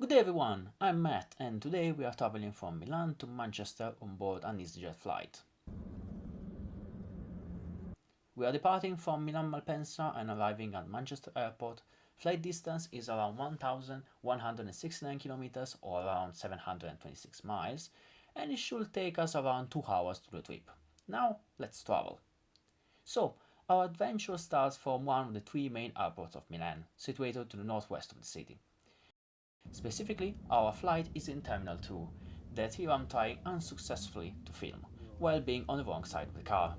Good day everyone, I'm Matt and today we are traveling from Milan to Manchester on board an EasyJet flight. We are departing from Milan Malpensa and arriving at Manchester Airport. Flight distance is around 1,169 kilometers or around 726 miles, and it should take us around 2 hours to the trip. Now let's travel. So, our adventure starts from one of the 3 main airports of Milan, situated to the northwest of the city. Specifically, our flight is in Terminal 2, that here I'm trying unsuccessfully to film, while being on the wrong side of the car.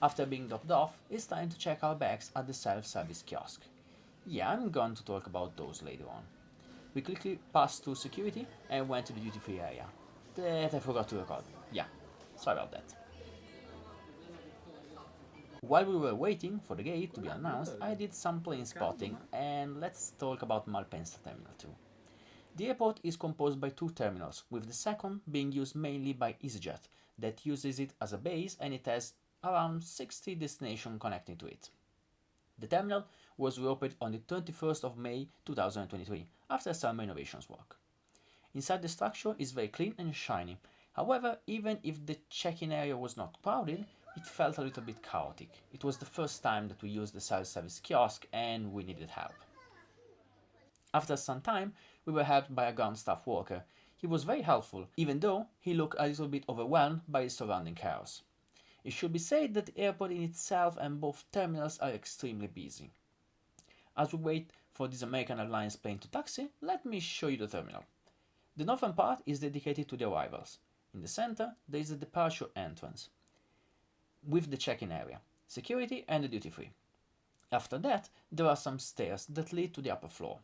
After being dropped off, it's time to check our bags at the self-service kiosk. Yeah, I'm going to talk about those later on. We quickly passed through security and went to the duty-free area. That I forgot to record. Yeah, sorry about that. While we were waiting for the gate to be announced, I did some plane spotting, and let's talk about Malpensa Terminal 2. The airport is composed by 2 terminals, with the second being used mainly by EasyJet, that uses it as a base, and it has around 60 destinations connecting to it. The terminal was reopened on the 21st of May 2023, after some renovations work. Inside, the structure is very clean and shiny. However, even if the check-in area was not crowded, it felt a little bit chaotic. It was the first time that we used the self-service kiosk and we needed help. After some time, we were helped by a ground staff worker. He was very helpful, even though he looked a little bit overwhelmed by the surrounding chaos. It should be said that the airport in itself and both terminals are extremely busy. As we wait for this American Airlines plane to taxi, let me show you the terminal. The northern part is dedicated to the arrivals. In the center, there is a departure entrance, with the check-in area, security and the duty-free. After that, there are some stairs that lead to the upper floor.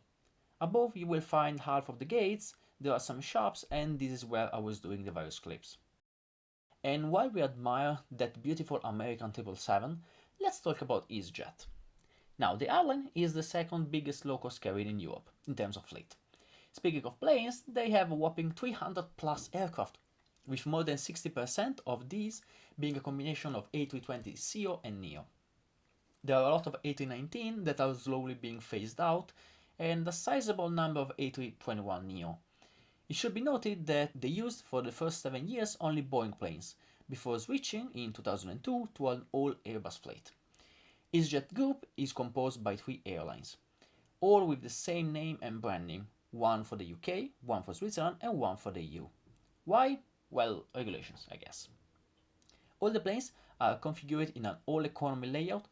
Above you will find half of the gates, there are some shops, and this is where I was doing the various clips. And while we admire that beautiful American 777, let's talk about EasyJet. Now, the airline is the second biggest low-cost carrier in Europe, in terms of fleet. Speaking of planes, they have a whopping 300 plus aircraft, with more than 60% of these being a combination of A320ceo and neo. There are a lot of A319 that are slowly being phased out, and a sizable number of A321neo. It should be noted that they used for the first 7 years only Boeing planes, before switching in 2002 to an all Airbus fleet. EasyJet Group is composed by 3 airlines, all with the same name and branding, one for the UK, one for Switzerland and one for the EU. Why? Well, regulations, I guess. All the planes are configured in an all-economy layout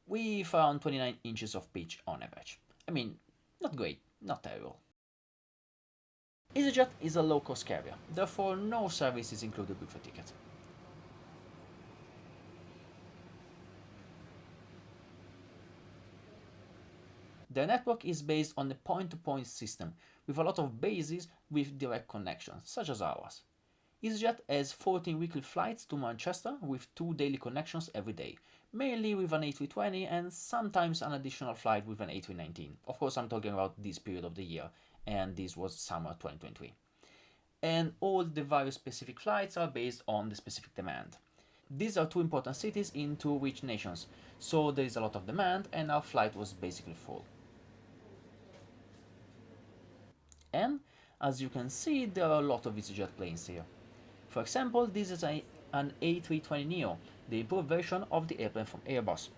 with around 29 inches of pitch on average. I mean, not great, not terrible. EasyJet is a low-cost carrier, therefore no service is included with a ticket. Their network is based on the point-to-point system, with a lot of bases with direct connections, such as ours. EasyJet has 14 weekly flights to Manchester with 2 daily connections every day, mainly with an A320 and sometimes an additional flight with an A319. Of course, I'm talking about this period of the year, and this was summer 2023. And all the various specific flights are based on the specific demand. These are 2 important cities in 2 rich nations, so there is a lot of demand and our flight was basically full. And as you can see, there are a lot of EasyJet planes here. For example, this is an A320neo, the improved version of the airplane from Airbus.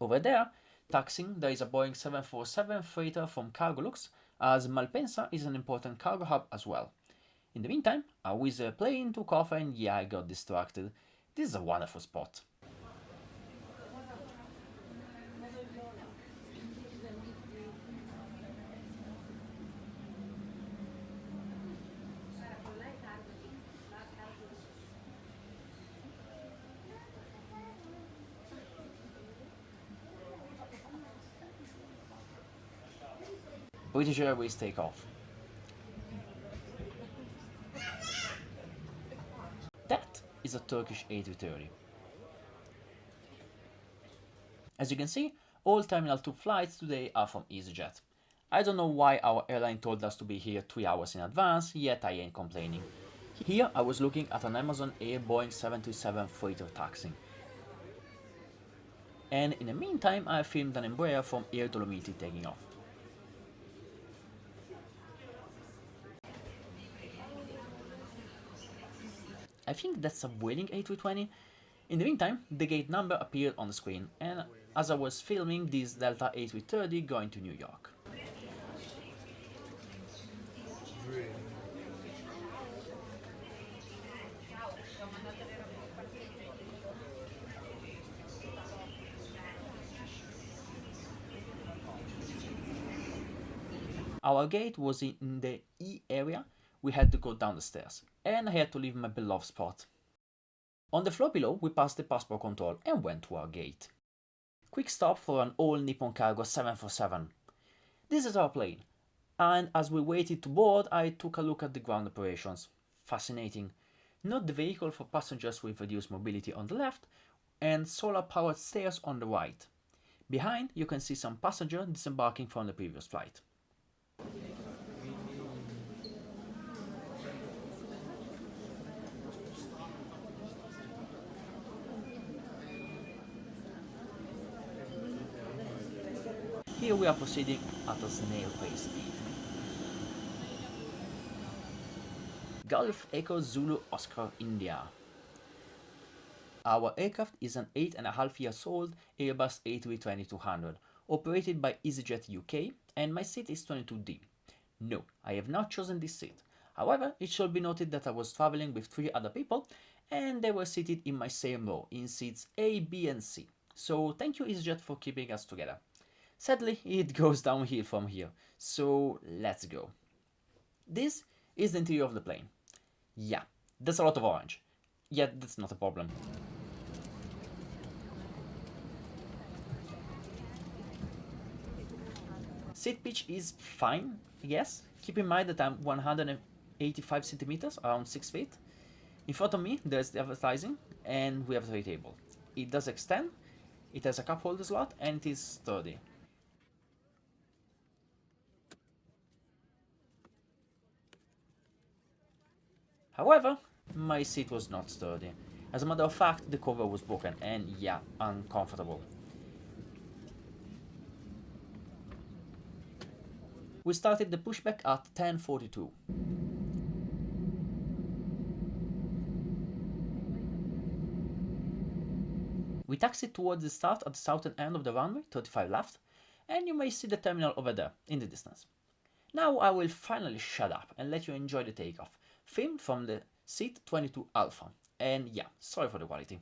Over there, taxiing, there is a Boeing 747 freighter from Cargolux, as Malpensa is an important cargo hub as well. In the meantime, a Wizz Air plane took off and yeah, I got distracted. This is a wonderful spot. British Airways take off. That is a Turkish A330. As you can see, all Terminal 2 flights today are from EasyJet. I don't know why our airline told us to be here 3 hours in advance, yet I ain't complaining. Here I was looking at an Amazon Air Boeing 737 freighter taxiing. And in the meantime, I filmed an Embraer from Air Dolomiti taking off. I think that's a Vueling A320. In the meantime, the gate number appeared on the screen, and as I was filming this Delta A330 going to New York. Our gate was in the E area. We had to go down the stairs, and I had to leave my beloved spot. On the floor below, we passed the passport control and went to our gate. Quick stop for an all Nippon Cargo 747. This is our plane, and as we waited to board, I took a look at the ground operations. Fascinating. Note the vehicle for passengers with reduced mobility on the left, and solar-powered stairs on the right. Behind, you can see some passengers disembarking from the previous flight. Here we are proceeding at a snail pace speed. Golf Echo Zulu Oscar India. Our aircraft is an 8.5 years old Airbus A320-200, operated by EasyJet UK, and my seat is 22D. No, I have not chosen this seat. However, it should be noted that I was traveling with 3 other people, and they were seated in my same row, in seats A, B and C. So thank you EasyJet for keeping us together. Sadly, it goes downhill from here, so let's go. This is the interior of the plane. Yeah, that's a lot of orange. Yet that's not a problem. Seat pitch is fine, yes. Keep in mind that I'm 185 centimeters, around 6 feet. In front of me, there's the advertising, and we have a tray table. It does extend, it has a cup holder slot, and it is sturdy. However, my seat was not sturdy. As a matter of fact, the cover was broken and yeah, uncomfortable. We started the pushback at 10:42. We taxied towards the start at the southern end of the runway, 35 left, and you may see the terminal over there, in the distance. Now I will finally shut up and let you enjoy the takeoff, filmed from the seat 22 Alpha. And yeah, sorry for the quality.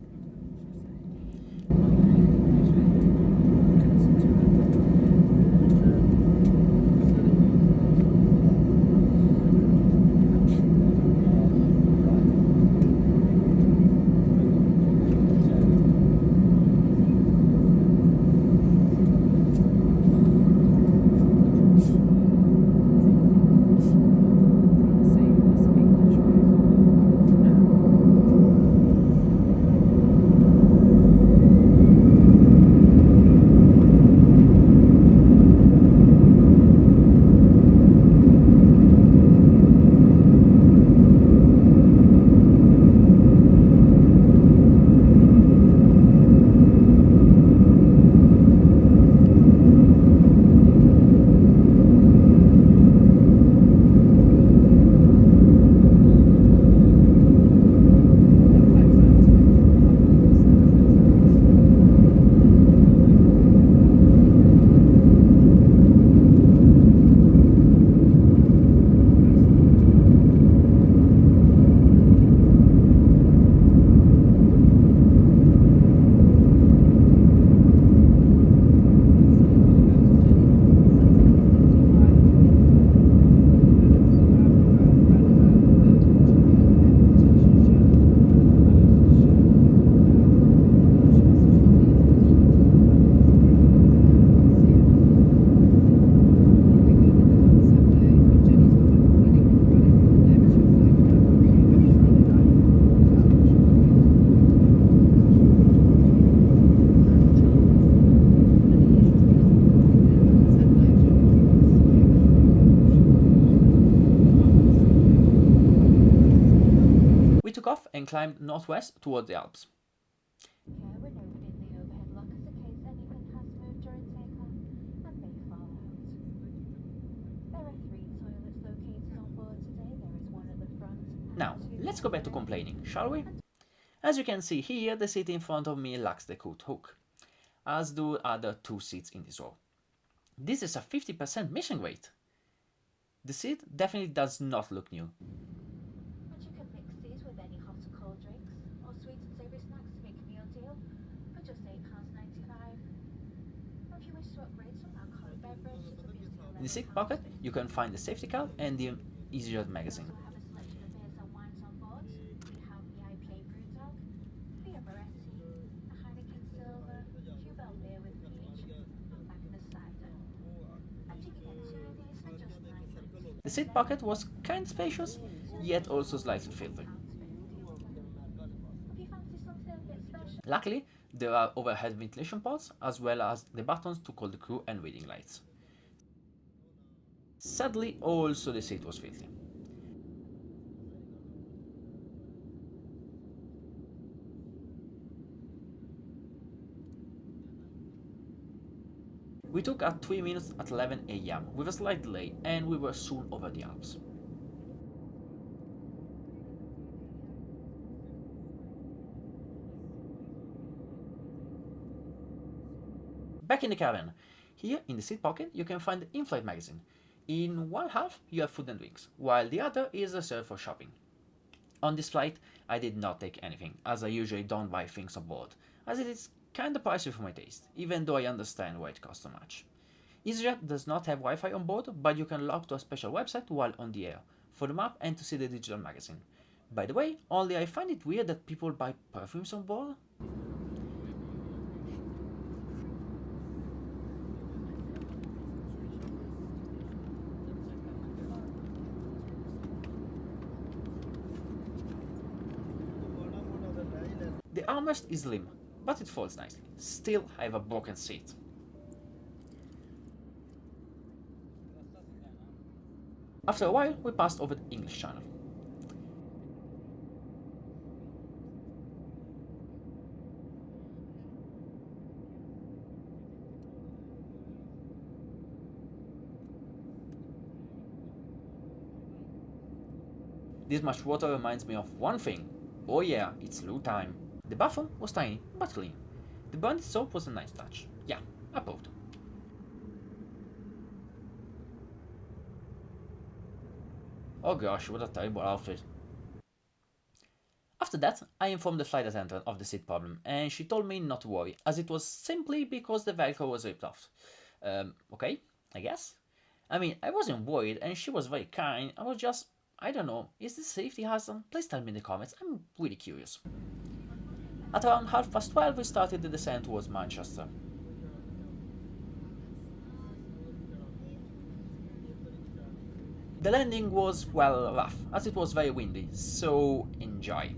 We took off and climbed northwest toward the Alps. Care when opening the overhead lockers, a case let's go back to complaining, shall we? As you can see here, the seat in front of me lacks the coat hook, as do other two seats in this row. This is a 50% missing rate. The seat definitely does not look new. And you can mix these with any hot or cold drinks or sweet and savoury snacks to make a meal deal for just £8.95. Or if you wish to upgrade some alcoholic beverage, there's a beautiful In the seat pocket, you can find the safety card and the EasyJet magazine. We also have a selection of beers and wines on board. We have the IPA Brewdog, Via Moretti, a Heineken Silver, Jubel beer with peach, and Magnus cider. And you can get two of these for just £9.90. The seat pocket was kind of spacious, yet also slightly filthy. If you fancy something a bit special, Luckily, there are overhead ventilation pods, as well as the buttons to call the crew and reading lights. Sadly, also the seat was filthy. We took at 3 minutes at 11 AM with a slight delay, and we were soon over the Alps. Back in the cabin. Here in the seat pocket you can find the in-flight magazine. In one half you have food and drinks, while the other is reserved for shopping. On this flight I did not take anything, as I usually don't buy things on board, as it is kinda pricey for my taste, even though I understand why it costs so much. EasyJet does not have Wi-Fi on board, but you can log to a special website while on the air, for the map and to see the digital magazine. By the way, only I find it weird that people buy perfumes on board. The armrest is slim, but it folds nicely. Still, I have a broken seat. After a while, we passed over the English Channel. This much water reminds me of one thing. Oh yeah, it's loo time. The bathroom was tiny, but clean. The burnt soap was a nice touch. Yeah, approved. Oh gosh, what a terrible outfit. After that, I informed the flight attendant of the seat problem, and she told me not to worry, as it was simply because the Velcro was ripped off. Okay, I guess. I mean, I wasn't worried, and she was very kind. I was just, I don't know, is this safety hazard? Please tell me in the comments, I'm really curious. At around 12:30 we started the descent towards Manchester. The landing was, well, rough, as it was very windy, so enjoy.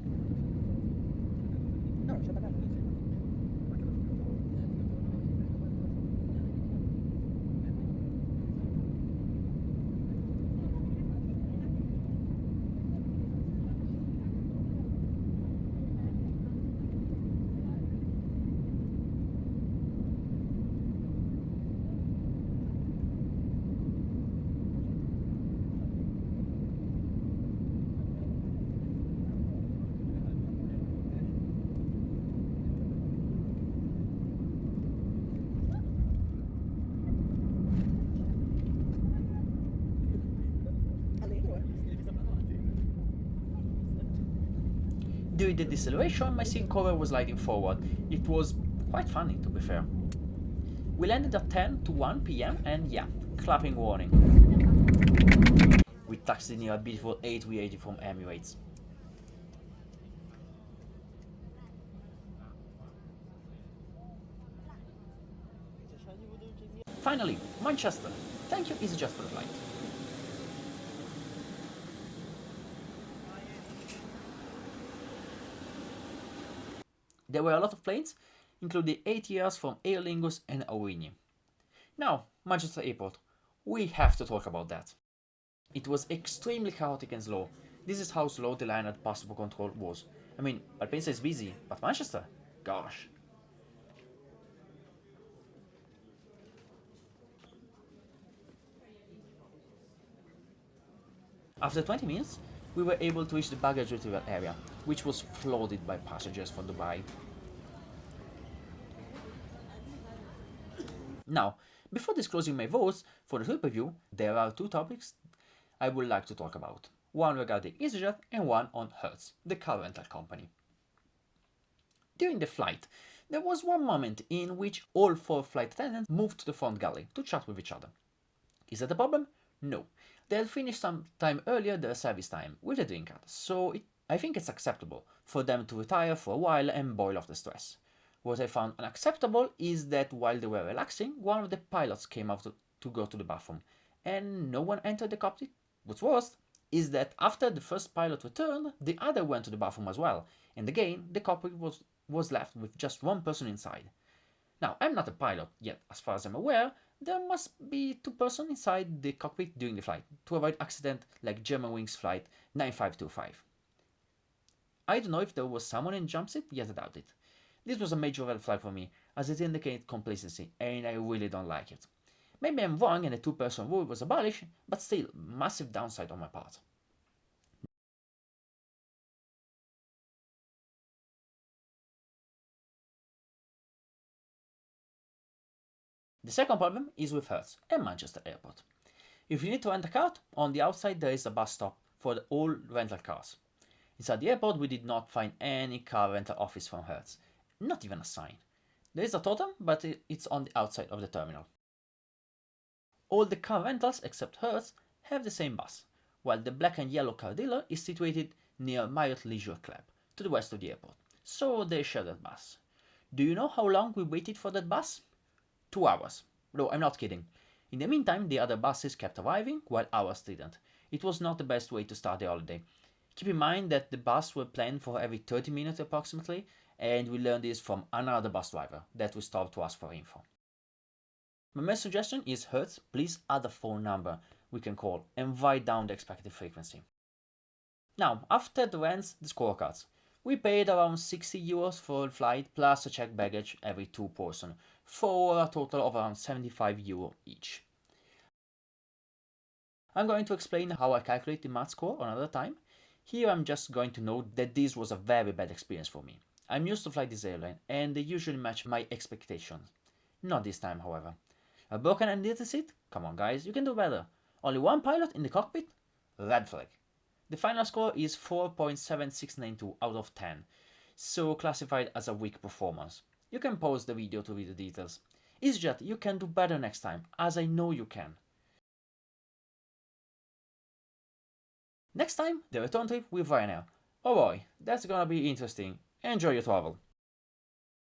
During the deceleration, my seat cover was sliding forward. It was quite funny, to be fair. We landed at 10 to 1 PM and yeah, clapping warning. We taxied near a beautiful A380 from Emirates. Finally, Manchester. Thank you, EasyJet for the flight. There were a lot of planes, including ATRs from Aer Lingus and Aurigny. Now, Manchester Airport. We have to talk about that. It was extremely chaotic and slow. This is how slow the line at passport control was. I mean, Malpensa is busy, but Manchester? Gosh. After 20 minutes, we were able to reach the baggage retrieval area, which was flooded by passengers from Dubai. Now, before disclosing my votes for the trip review, there are two topics I would like to talk about. One regarding EasyJet and one on Hertz, the car rental company. During the flight, there was one moment in which all 4 flight attendants moved to the front galley to chat with each other. Is that a problem? No. They had finished some time earlier their service time with a drink card, so I think it's acceptable for them to retire for a while and boil off the stress. What I found unacceptable is that while they were relaxing, one of the pilots came out to go to the bathroom, and no one entered the cockpit. What's worse is that after the first pilot returned, the other went to the bathroom as well, and again the cockpit was left with just one person inside. Now, I'm not a pilot, yet as far as I'm aware, there must be 2 persons inside the cockpit during the flight to avoid accident like Germanwings flight 9525. I don't know if there was someone in jump seat, yet I doubt it. This was a major red flag for me, as it indicated complacency, and I really don't like it. Maybe I'm wrong and the 2-person rule was abolished, but still, massive downside on my part. The second problem is with Hertz and Manchester Airport. If you need to rent a car, on the outside there is a bus stop for all rental cars. Inside the airport we did not find any car rental office from Hertz, not even a sign. There is a totem, but it's on the outside of the terminal. All the car rentals except Hertz have the same bus, while the black and yellow car dealer is situated near Marriott Leisure Club, to the west of the airport, so they share that bus. Do you know how long we waited for that bus? 2 hours. No, I'm not kidding. In the meantime, the other buses kept arriving, while ours didn't. It was not the best way to start the holiday. Keep in mind that the buses were planned for every 30 minutes approximately, and we learned this from another bus driver that we stopped to ask for info. My main suggestion is Hertz, please add a phone number we can call and write down the expected frequency. Now, after the rents, the scorecards. We paid around 60 euros for a flight plus a checked baggage every 2 person, for a total of around 75 euro each. I'm going to explain how I calculate the math score another time. Here I'm just going to note that this was a very bad experience for me. I'm used to fly this airline and they usually match my expectations. Not this time, however. A broken and dirty seat? Come on guys, you can do better. Only one pilot in the cockpit? Red flag. The final score is 4.7692 out of 10, so classified as a weak performance. You can pause the video to read the details. EasyJet, you can do better next time, as I know you can. Next time, the return trip with Ryanair. Oh boy, that's gonna be interesting. Enjoy your travel.